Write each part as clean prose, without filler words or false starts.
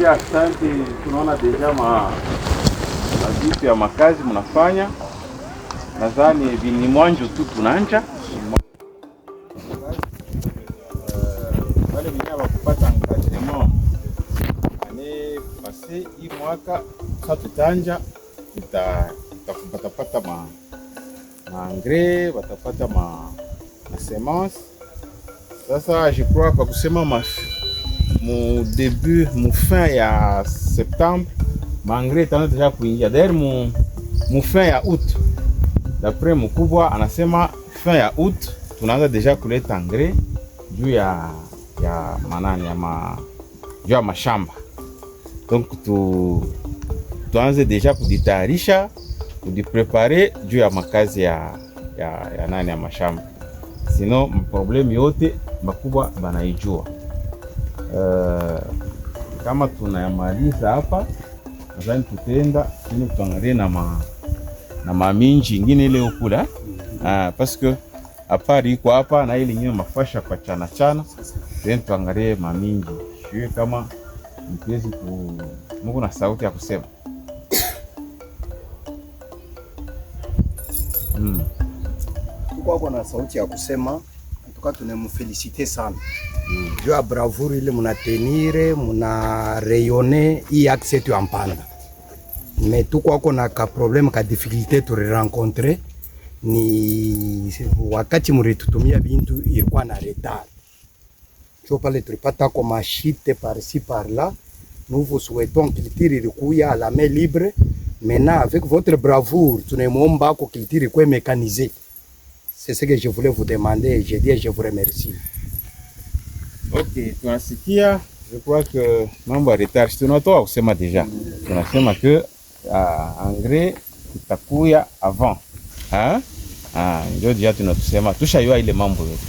Asante, tunaona deja mavitu ya makazi mnafanya. Nadhani ni mwanzo tu tunanja wale wenyewe wakupata encadrement ane pase hii mwaka sasa tutanja batapata ma engrais, batapata ma semence. Sasa je crois kwa kusema mu début mu fin ya septembre engrais tana deja kuingia. D'ailleurs mu fin ya août, d'après mkubwa anasema fin ya août tunaanza deja kuleta engrais juu ya manani ya mashamba. Donc tuanze deja kujitayarisha, kujiprepare juu ya makazi ya nani ya mashamba. Sino problem yote makubwa banaijua. Kama tunayamaliza hapa, nadhani tutaenda ili tuangalie na maminji ingine ile ukula parce que apari iko hapa na ile nyingine mafasha kwa chana then tuangalie maminji. Sio kama mkiwezi Mungu na sauti ya kusema. Kwa na sauti ya kusema, tuka tunamfelicite sana. Juu ya bravoure ile muna tenire, muna rayonner hii axe yetu ya Mpanda. Mais tuko na ka problème ka difficulté tu rencontrer ni wakati muritutumia bintu ilikuwa na retard. Cho pale tulipata kwa machite par ci par là. Nous vous souhaitons culture ilikuya à la main libre. Maintenant avec votre bravoure, tunamuomba ko culture ikuwe mécanisée. C'est ce que je voulais vous demander et je dis et je vous remercie. Ok, tunasikia. Je crois que mambo ya retard tunatoa kusema deja. Tunasema que engrais itakuya avant. Ndio deja tunatusema tushayua ile mambo yote.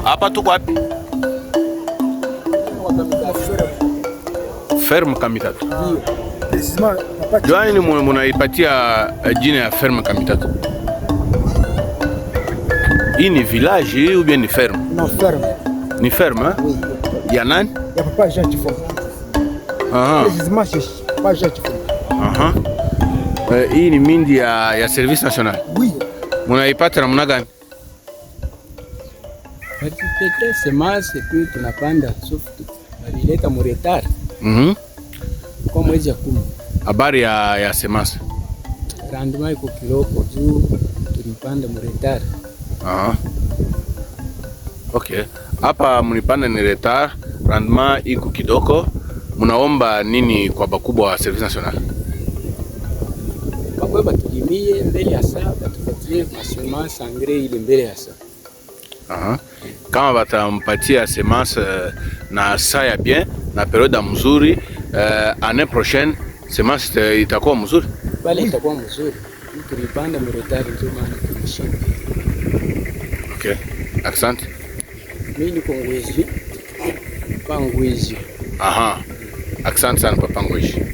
Hapa tuko wapi? Ferme Kamitatu. Joani ni munaipatia jina ya Ferme Kamitatu? Hii ni village ou bien ni ferme? Non, ferme. Ni ferme, hein? Oui. Ya nani? Ya Papa Jean Chifon. Précisément chez Papa Jean Chifon. Hii ni mindi ya service national. Oui. Munaipata namna gani? Batupete semence et puis tunapanda sauf balileta mu retard. Kwa mwezi ya 10. Habari ya semence. Rendement iko kiloko juu tulipanda mu retard. Okay. Hapa mlipanda ni retard, rendement iko kidogo. Munaomba nini kwa bakubwa wa service national? Bakwe batulimie mbele ya saa, batupatie semence engrais ile mbele ya saa. Kama batampatia semence na saa ya bien na periode mzuri, année prochaine semence itakuwa mzuri. Bale itakuwa mzuri. Tulipanda mu retard ndio maana tumeshinda. Okay. Asante. Mimi niko Ngwezi. Pangwezi. Asante sana Papa Ngwezi.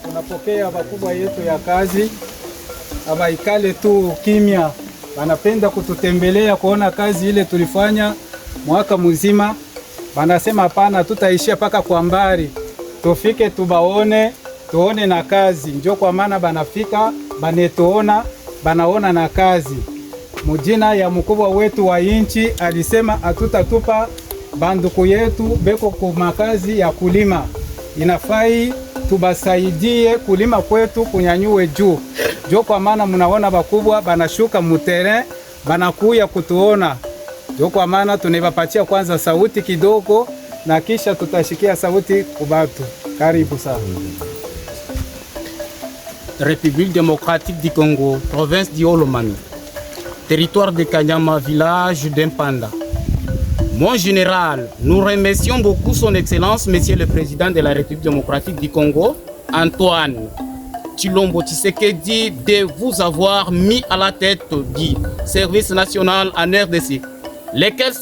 Tunapokea wakubwa yetu ya kazi, abaikale tu kimya, wanapenda kututembelea kuona kazi ile tulifanya mwaka mzima. Wanasema hapana, tutaishia paka kwa mbali, tufike tubaone, tuone na kazi. Njo kwa maana banafika banetuona, banaona na kazi. Mujina ya mkubwa wetu wa inchi alisema atutatupa banduku yetu beko kumakazi ya kulima, inafai tubasaidie kulima kwetu kunyanyue juu. Jo kwa maana munaona bakubwa banashuka muterrain banakuya kutuona. Jo kwa maana tunebapatia kwanza sauti kidogo na kisha tutashikia sauti kubatu. Karibu sana. République démocratique du Congo, province d'Olomami, territoire de Kanyama, village d'Impanda. Mon général, nous remercions beaucoup son Excellence, Monsieur le Président de la République démocratique du Congo, Antoine Tshilombo Tshisekedi, de vous avoir mis à la tête du service national en RDC. Lesquels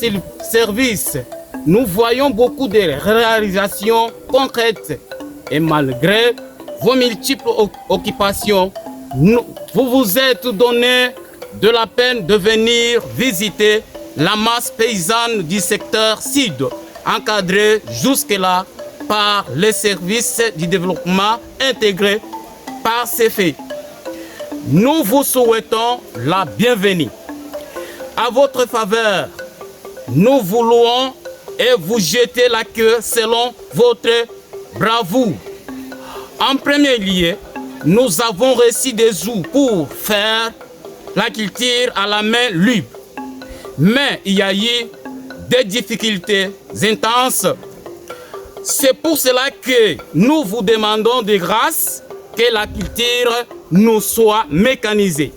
services, nous voyons beaucoup de réalisations concrètes et malgré vos multiples occupations, vous vous êtes donné de la peine de venir visiter la masse paysanne du secteur sud, encadrée jusque-là par les services du développement intégrés par ces faits. Nous vous souhaitons la bienvenue. À votre faveur, nous voulons et vous jeter la queue selon votre bravoure. En premier lieu, nous avons reçu des sous pour faire la culture à la main libre. Mais il y a eu des difficultés intenses. C'est pour cela que nous vous demandons de grâce que la culture nous soit mécanisée.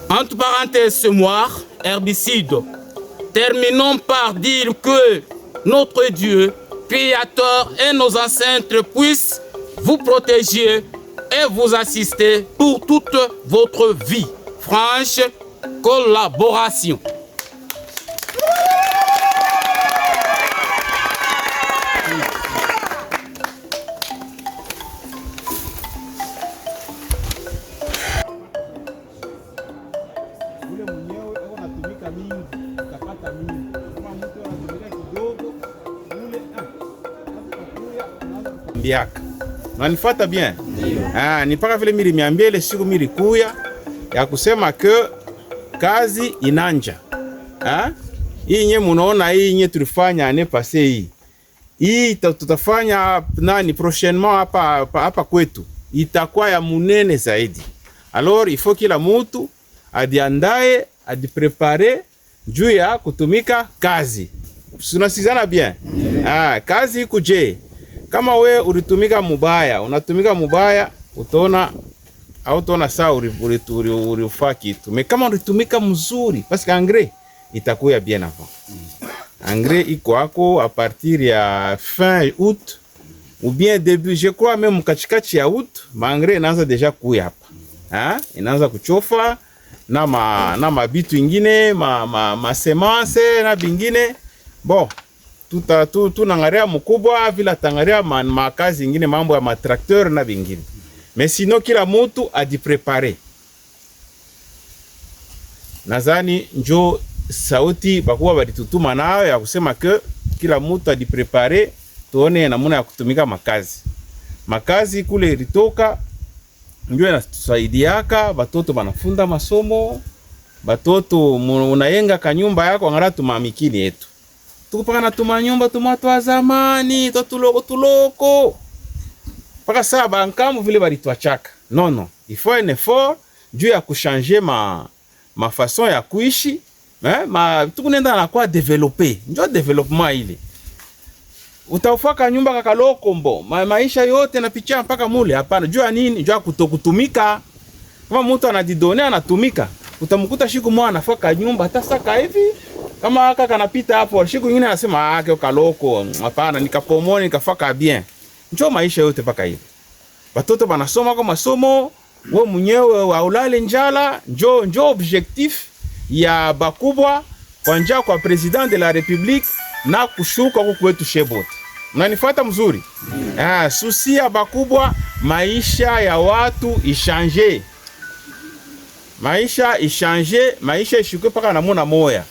Entre parenthèses, semoir, herbicide. Terminons par dire que notre Dieu, Créateur et nos ancêtres puissent vous protéger et vous assister pour toute votre vie. Franche collaboration. Biaka. Unanifuata bien? Ni mpaka vile mili miambia ile siku mili kuya ya kusema ke kazi inanja. Hii nye munaona hii nye tulifanya ane pase hii tutafanya nani prochainement hapa kwetu itakuwa ya munene zaidi. Alors il faut kila mutu adiandae adiprepare juu ya kutumika kazi. Tunasizana bien? Kazi ikuje. Kama we ulitumika mubaya, unatumika mubaya, utaona saa ulifaa kitu. Me kama ulitumika mzuri, parce que engrais itakuya bien avant. Engrais iko ako a partir ya fin août ou bien début, je crois même katikati ya août, engrais inaanza deja kuya hapa. Inaanza kuchofa na mabitu ingine, ma semence na bingine. Bon, tunangaria mkubwa vila tangaria makazi ingine mambo ya matrakteur na bingine. Mais sinon kila mutu adiprepare. Nazani njo sauti bakuwa baditutuma nayo ya kusema ke kila mutu adiprepare tuone namuna ya kutumika makazi. Makazi kule ilitoka njo inatusaidiaka batoto banafunda masomo, batoto unayenga kanyumba yako ngara tumamikini yetu. Tukupaka na tumanyumba tumatwa zamani, tuloko. Paka saa bankamu vile balituachaka. Non. Il faut un effort juu ya kuchanger ma façon ya kuishi. Tukunenda na kwa developer. Njo development ile. Utafaka nyumba kakaloko mbo. Maisha yote napitia mpaka mule. Hapana. Juu ya nini? Juu ya kutokutumika. Kama mtu anajidone anatumika. Utamkuta siku moja anafaka nyumba hata saka hivi. Kama aka kanapita hapo, siku nyingine anasema kio kaloko, hapana nikapomoni nikafaka bien. Njoo maisha yote paka hivi. Watoto banasoma kwa masomo, wewe mwenyewe waulale njala, njoo objectif ya bakubwa kwa njia kwa president de la republique na kushuka huko kwetu Shebot. Unanifuata mzuri? Susi ya bakubwa maisha ya watu ishange. Maisha ishange, maisha ishuke paka na mona moya.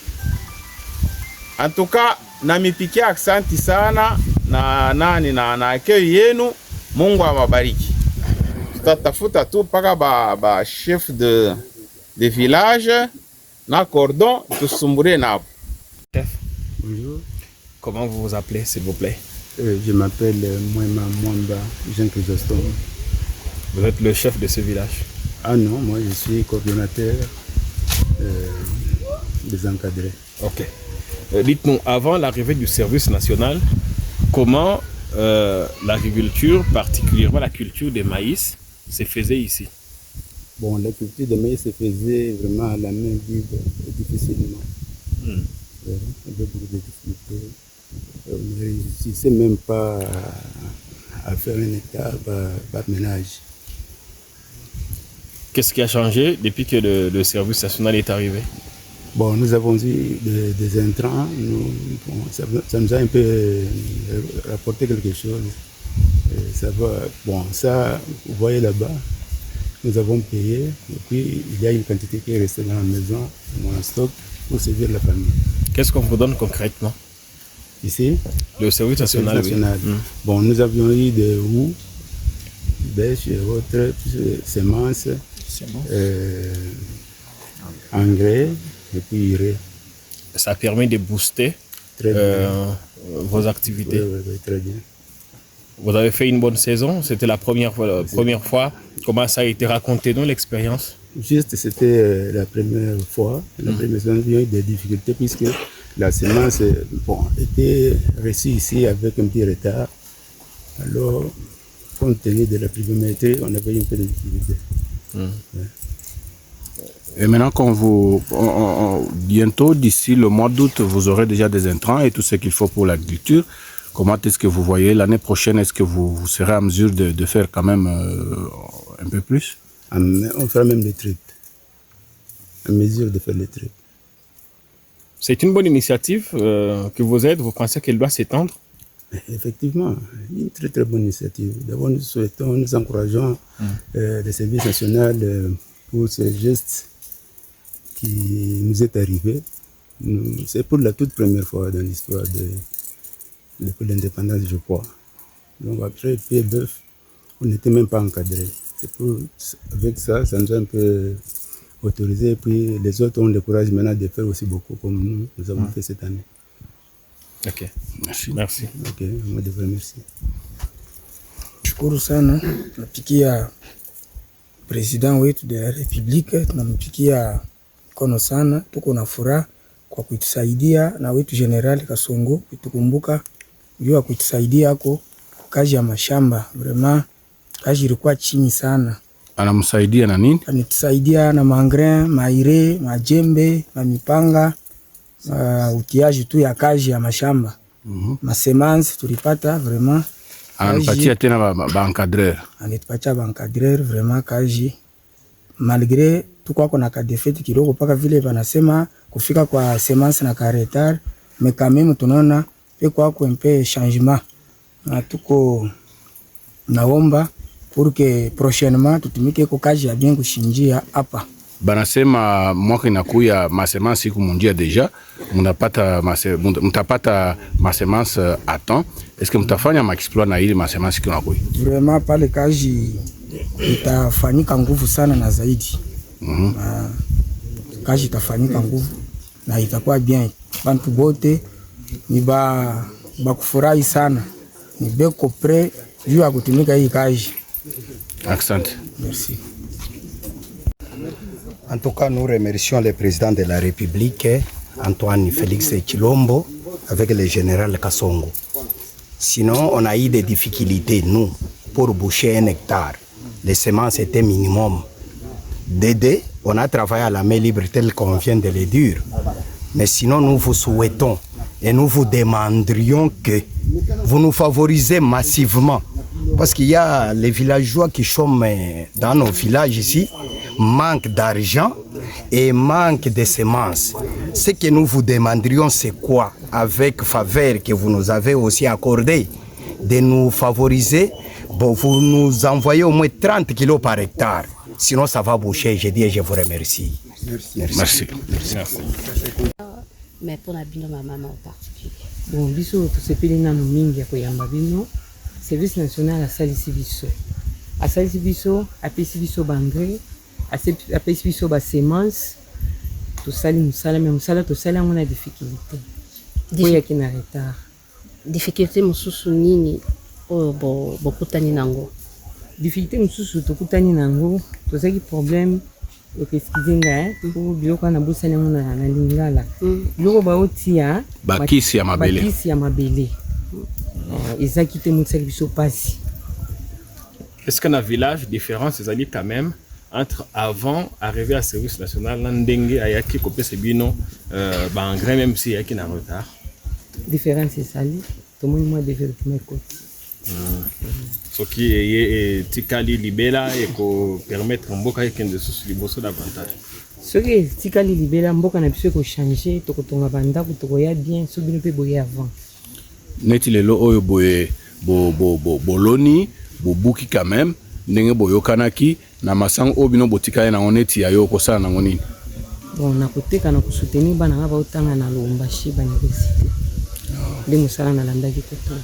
En tout cas, na mipikia aksanti sana na akeo yenu. Mungu awabariki. Tutatafuta tu paka ba chef de village na cordon tusumbure nabo. Bonjour. Comment vous vous appelez, s'il vous plaît? Je m'appelle Mwema Mwamba Jean Chrysostome. Vous êtes le chef de ce village? Ah non, moi je suis coordonnateur des encadrés. Ok. Dites-nous, avant l'arrivée du service national, comment l'agriculture, particulièrement la culture des maïs, se faisait ici? Bon, la culture des maïs se faisait vraiment à la main libre, difficilement. Il y avait beaucoup de difficultés. On ne réussissait même pas à faire un hectare par ménage. Qu'est-ce qui a changé depuis que le service national est arrivé? Bon, nous avons eu des intrants, ça nous a un peu rapporté quelque chose. Ça va, bon, ça, vous voyez là-bas, nous avons payé, et puis il y a une quantité qui est restée dans la maison, en stock, pour servir la famille. Qu'est-ce qu'on vous donne concrètement? Ici? Le service national. Oui. Bon, nous avions eu des roues, bêches et autres, semences, engrais, et puis iré. Ça permet de booster vos activités. Oui, très bien. Vous avez fait une bonne saison, c'était la première fois. Comment ça a été? Racontez-nous l'expérience. Juste, c'était la première fois. La première saison, il y a eu des difficultés puisque la semence était reçue ici avec un petit retard. Alors, compte tenu de la pluviométrie, on avait un peu de difficultés. Et maintenant, quand bientôt, d'ici le mois d'août, vous aurez déjà des intrants et tout ce qu'il faut pour l'agriculture. Comment est-ce que vous voyez l'année prochaine? Est-ce que vous serez en mesure de faire quand même un peu plus? On fera même des tripes. En mesure de faire les tripes. C'est une bonne initiative que vous êtes. Vous pensez qu'elle doit s'étendre? Effectivement, une très très bonne initiative. D'abord, nous souhaitons, nous encourageons le service national pour ce geste qui nous est arrivé. C'est pour la toute première fois dans l'histoire de l'indépendance, je crois. Donc après P9, on n'était même pas encadré. Avec ça, ça nous a un peu autorisé. Et puis les autres ont le courage maintenant de faire aussi beaucoup comme nous avons fait cette année. Ok, merci. Ok, moi de vous remercier. Shukuru sana, tunapikia president wetu de la Republique, tunampikia mkono sana, tuko na furaha kwa kutusaidia na wetu General Kasongo kutukumbuka juu ya kutusaidia ako kazi ya mashamba. Vraiment kazi ilikuwa chini sana. Anamsaidia na nini? Anitusaidia na mangrin, maire, majembe, mamipanga, utiaji tu ya kazi ya mashamba. Masemansi tulipata vraiment. Anapatia tena ba-encadreur. Anitupatia ba-encadreur vraiment kazi. Malgré tuko na kadefeti kidogo paka vile wanasema kufika kwa semansi na karetar, mais quand même tunaona pe kwa un peu changement. Na tuko naomba pour que prochainement tutumike kwa kazi ya bien kushinjia hapa. Banasema mwaka inakuya masemansi kumunjia deja, mtapata masemansi à temps. Est-ce que mtafanya ma-exploit na ili masemansi kunakuya? Vraiment pale kazi itafanyika nguvu sana na zaidi. Kazi itafanyika nguvu na itakuwa bien. Bantu bote ni ba kufurahi sana. Ni beko pre juu ya kutumika hii kazi. Accent. Merci. En tout cas, nous remercions le président de la République, Antoine Félix Tshilombo, avec le général Kasongo. Sinon, on a eu des difficultés, nous, pour boucher 1 hectare. Les semences étaient minimum. D'aider, on a travaillé à la main libre tel qu'on vient de le dire. Mais sinon, nous vous souhaitons et nous vous demanderions que vous nous favorisez massivement. Parce qu'il y a les villageois qui chôment dans nos villages ici, manquent d'argent et manquent de semences. Ce que nous vous demanderions, c'est quoi? Avec faveur que vous nous avez aussi accordé, de nous favoriser, bon, vous nous envoyez au moins 30 kilos par hectare. Sinon, ça va boucher. Je dis et je vous remercie. Merci. Mais pour la bino ma maman en particulier. Bon, biso tosepeli nanu mingi ya koyamba bino. Service national asalisi biso. Asalisi biso, apesi biso bangre, apesi biso ba semence. Tosali musala, mais musala tosali yango na difficulté. Oyo ki na retard. Difficulté mususu nini oyo bokutani nango? Difficulté mususu tokutani nango, tozaki problème okeskizinga pour biloko na busani yango na lingala. Biloko baotia bakisi ya mabele. Bakisi ya mabele. Ezaki te mutsaki biso pasi. Est-ce qu'un village différence ces alliés quand même entre avant arriver à service national n'ndenge ayaki kopé sebino ba engrais même si ayaki na retard? Différence c'est sali, tout le monde moi développement côté. Ce qui est tikali libela et ko permettre mboka ekende sous liboso davantage. Ce qui est tikali libela mboka na biso ko changer to kotonga banda ko to ya bien so bino pe boye avant. Neti lelo oyo boye boloni bobuki quand même ndenge boyokanaki na masango obino botika na oneti ya yo kosala na ngonini. Bon na koteka na kusoutenir bana nga ba utanga na Lubumbashi ba université. De musala na landaki toto.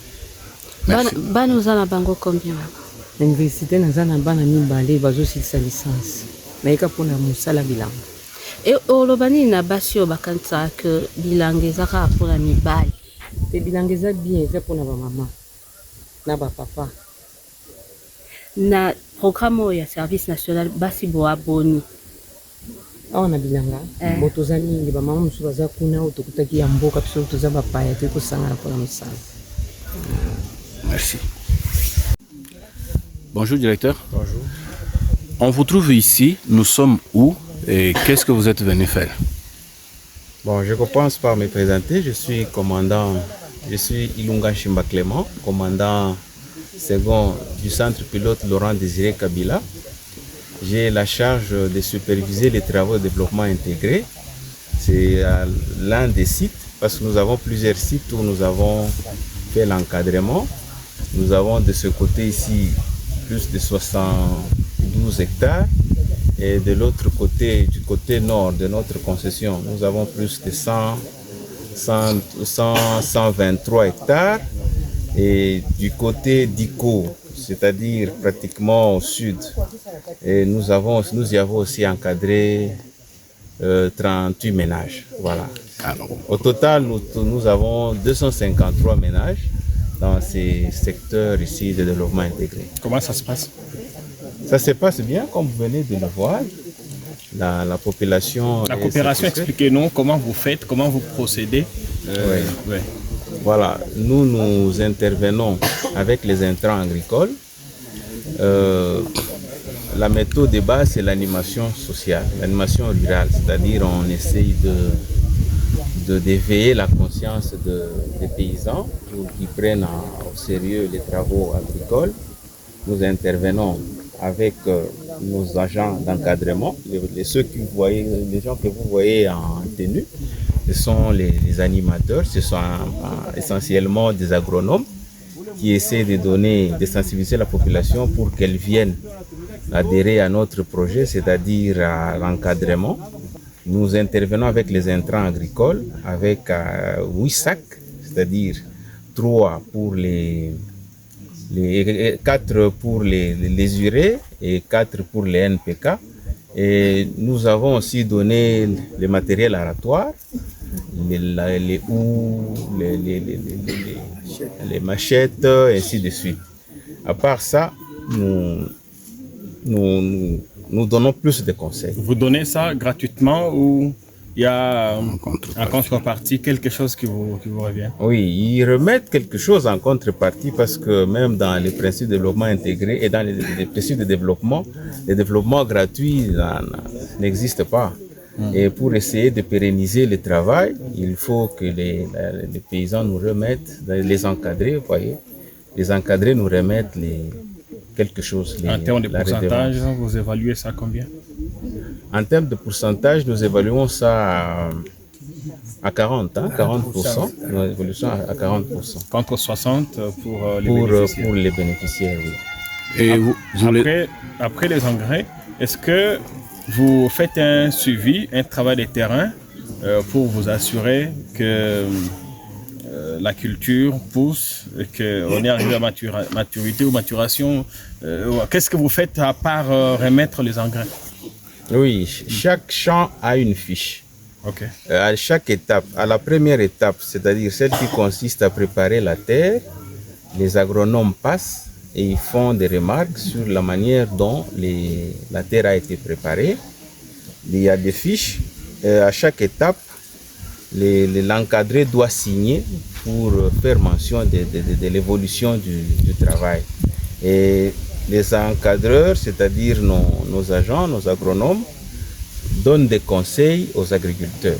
Bana uzana bango combien? L'université na zana bana mibale bazo silisa licence. Na eka pona musala bilanga. Et olobani na basio bakanta que bilanga ezaka pona mibale. Te bilanga eza bien eza pona ba mama na ba papa. Na programme ya service national basi bo aboni. Awa na bilanga botoza mingi ba mama musu baza kuna otokutaki ya mboka biso toza ba paya te ko sangana pona musala. Merci. Bonjour directeur. Bonjour. On vous trouve ici, nous sommes où? Et qu'est-ce que vous êtes venu faire? Bon, je commence par me présenter. Je suis Ilunga Shimba Clément, commandant second du centre pilote Laurent Désiré Kabila. J'ai la charge de superviser les travaux de développement intégré. C'est l'un des sites, parce que nous avons plusieurs sites où nous avons fait l'encadrement. Nous avons de ce côté ici plus de 72 hectares. Et de l'autre côté, du côté nord de notre concession, nous avons plus de 123 hectares. Et du côté d'Ico, c'est-à-dire pratiquement au sud, et nous y avons aussi encadré 38 ménages. Voilà. Alors, au total, nous avons 253 ménages dans ces secteurs ici de développement intégré. Comment ça se passe? Ça se passe bien, comme vous venez de le voir. La population. La coopération, expliquez-nous comment vous faites, comment vous procédez. Ouais. Voilà, nous intervenons avec les intrants agricoles. La méthode de base, c'est l'animation sociale, l'animation rurale, c'est-à-dire on essaye d'éveiller la conscience des paysans pour qu'ils prennent au sérieux les travaux agricoles. Nous intervenons avec nos agents d'encadrement, les gens que vous voyez en tenue, ce sont les animateurs, ce sont essentiellement des agronomes qui essaient de sensibiliser la population pour qu'elle vienne adhérer à notre projet, c'est-à-dire à l'encadrement. Nous intervenons avec les intrants agricoles, avec 8 sacs, c'est-à-dire 3 pour les 4 pour les urées et 4 pour les NPK. Et nous avons aussi donné le matériel aratoire, les houes, les machettes, et ainsi de suite. À part ça, nous donnons plus de conseils. Vous donnez ça gratuitement ou il y a en contrepartie quelque chose qui vous revient? Oui, ils remettent quelque chose en contrepartie parce que même dans les principes de développement intégré et dans les principes de développement, le développement gratuit n'existe pas. Et pour essayer de pérenniser le travail, il faut que les paysans nous remettent, les encadrés, vous voyez, les encadrés nous remettent quelque chose. En termes de pourcentage, vous évaluez ça combien? En termes de pourcentage, nous évaluons ça à 40%. Nous évaluons ça à 40%. Contre 60% pour les bénéficiaires, oui. Et après les engrais, est-ce que vous faites un suivi, un travail de terrain pour vous assurer que la culture pousse et qu'on est arrivé à maturité ou maturation? Qu'est-ce que vous faites à part remettre les engrais? Oui, chaque champ a une fiche. Okay. À chaque étape, à la première étape, c'est-à-dire celle qui consiste à préparer la terre, les agronomes passent et ils font des remarques sur la manière dont la terre a été préparée. Il y a des fiches. À chaque étape, l'encadré doit signer pour faire mention de l'évolution du travail. Et les encadreurs, c'est-à-dire nos agents, nos agronomes, donnent des conseils aux agriculteurs.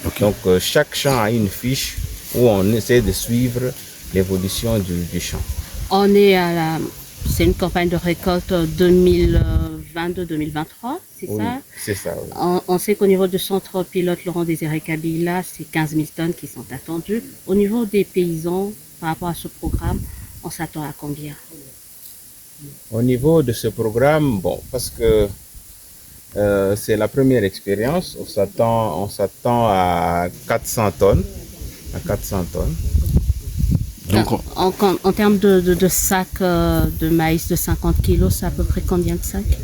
Okay. Donc chaque champ a une fiche où on essaie de suivre l'évolution du champ. C'est une campagne de récolte 2022-2023, c'est oui, ça? C'est ça, oui. On sait qu'au niveau du centre pilote Laurent Désiré Kabila, c'est 15 000 tonnes qui sont attendues. Au niveau des paysans, par rapport à ce programme, on s'attend à combien? Au niveau de ce programme, bon, parce que c'est la première expérience, on s'attend à 400 tonnes. Donc, en termes de sacs de maïs de 50 kilos, c'est à peu près combien de sacs?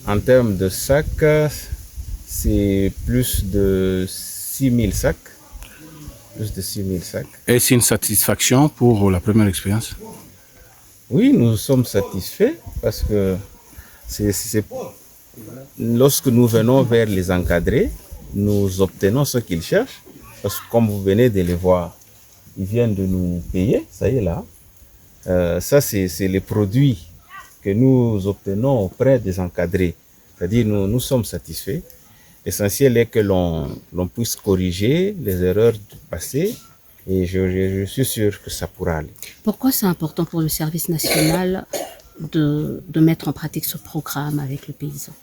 En termes de sacs, c'est plus de 6 000 sacs. Est-ce une satisfaction pour la première expérience? Oui, nous sommes satisfaits parce que lorsque nous venons vers les encadrés, nous obtenons ce qu'ils cherchent. Parce que comme vous venez de les voir, ils viennent de nous payer, ça y est là. Ça, c'est les produits que nous obtenons auprès des encadrés. C'est-à-dire nous sommes satisfaits. L'essentiel est que l'on puisse corriger les erreurs du passé et je suis sûr que ça pourra aller. Pourquoi c'est important pour le service national de mettre en pratique ce programme avec le paysan?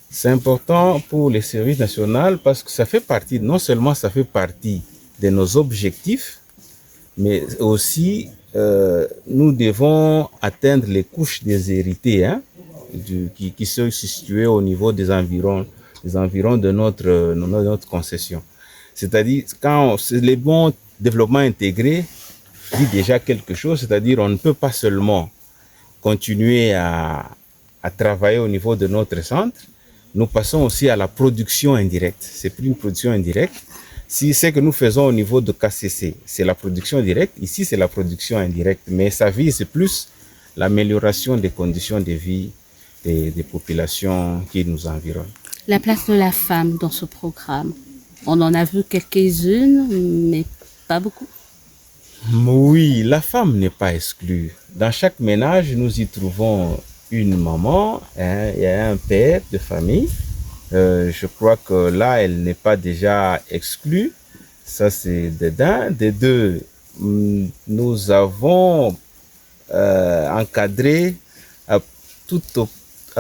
C'est important pour les services nationaux parce que ça fait partie, non seulement ça fait partie de nos objectifs, mais aussi nous devons atteindre les couches déshéritées qui sont situées au niveau des environs de notre concession. C'est-à-dire, quand le bon développement intégré dit déjà quelque chose, c'est-à-dire on ne peut pas seulement continuer à travailler au niveau de notre centre, nous passons aussi à la production indirecte. C'est plus une production indirecte. Si c'est que nous faisons au niveau de KCC, c'est la production directe, ici c'est la production indirecte, mais ça vise plus l'amélioration des conditions de vie des populations qui nous environnent. La place de la femme dans ce programme, on en a vu quelques-unes, mais pas beaucoup. Oui, la femme n'est pas exclue. Dans chaque ménage, nous y trouvons une maman, il y a un père de famille. Je crois que là, elle n'est pas déjà exclue. Ça, c'est d'un. Des deux, nous avons encadré à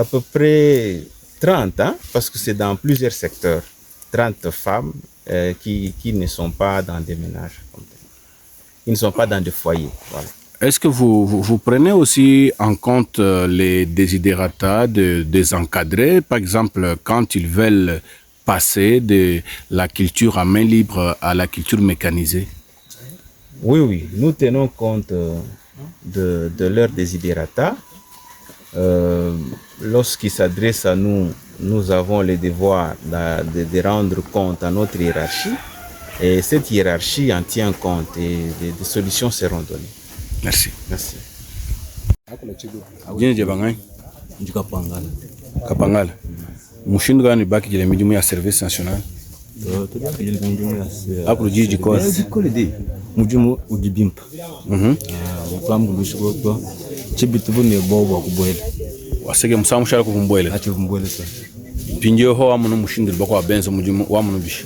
peu près 30, parce que c'est dans plusieurs secteurs, 30 femmes qui ne sont pas dans des ménages, qui ne sont pas dans des foyers. Voilà. Est-ce que vous prenez aussi en compte les desiderata des encadrés, par exemple, quand ils veulent passer de la culture à main libre à la culture mécanisée? Oui, nous tenons compte de leurs desiderata. Lorsqu'ils s'adressent à nous, nous avons le devoir de rendre compte à notre hiérarchie. Et cette hiérarchie en tient compte et des solutions seront données. Merci. Merci. Jina jabangani? Kapangala. Kapangala. Mushindu gani baki jile mijumu ya service national? Hapo jiji kwa mujumu ugibimpa. Mukamu bishoko chibitu ne bobo kubwele. Wasege musamu shara kuvumbwele. Ati vumbwele sa. Pinje ho amuno mushindu bako abenzo mujumu wa muno bishi.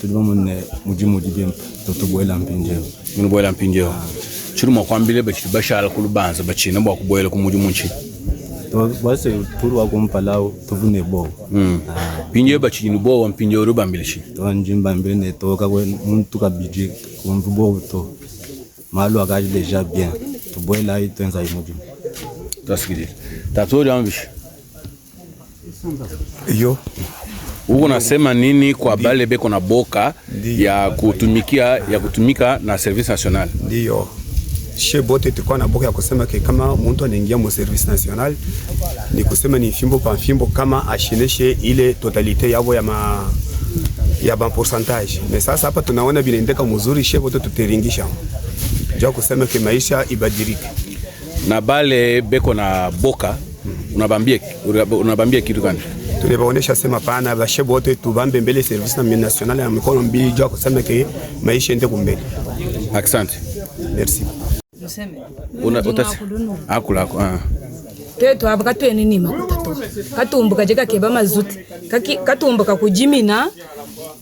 Tulimo ne mujumu ugibimpa. Tubwela mpinje. Muno bwela mpinje. Chiruma kwambile bachi bashala kulubanza bachina bwa kubwela ku mujumu nchi. Base turu wakumpa lao tuvune bo. Pinje bachi ni bo wampinje urubambile chi. Njimba mbele ne toka we muntu ka budget kumvu bo to. Malo agaji déjà bien. Tubwela itenza imujumu. Tasikiri. Tatori ambishi. Yo. Uko nasema nini kwa bale beko na boka ya kutumika na service national? Ndio. She bote tulikuwa na boka ya kusema kama mtu anaingia mu service national ni kusema ni fimbo pa fimbo kama ashineshe ile totalite yabo ya ba pourcentage. Mais sasa hapa tunaona vinaendeka mzuri, she bote tuteringisha. Ndio kusema ke maisha ibadilike. Na bale beko na boka unabambia kitu gani? Tunabaonesha sema pana ba she bote tubambe mbele service national ya mikono mbili, ndio kusema ke maisha ende kumbele. Asante. Merci. Akulako teto aba katweni ni makutato katumbuka jeka keba mazuti katumbuka kujimina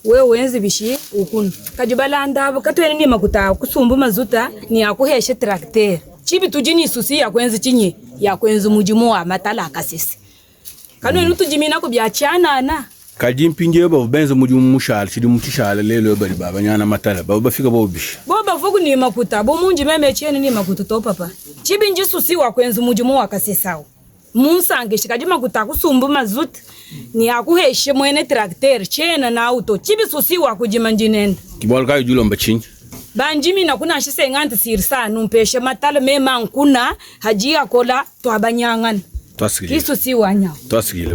we wenzi bishi ukunu kajibalanda aba katweni ni makuta kusumbu mazuta ni akuheshe tracteur chibi tujini susi ya kwenzi chinyi ya kwenzi mujimu wa matala kasisi kanweni tujimina ko byachana na kajimpinje ba benzo mujumu mushal chidi mutishal lelo bari baba nyana matala baba bafika bo bishi boba vugu ni makuta bo munji meme cheni ni makuta to papa chibi njisu si wa kwenzi mujumu wa kasisao munsange shikaji makuta kusumbu mazuti ni akuheshe mwene tracteur chena na auto chibi susi wa kujimanjinenda kibol kayo julo mbachinji banjimi na kuna shise nganti sirsa numpeshe matala mema nkuna haji akola to abanyangan twasigile kisu si wanya twasigile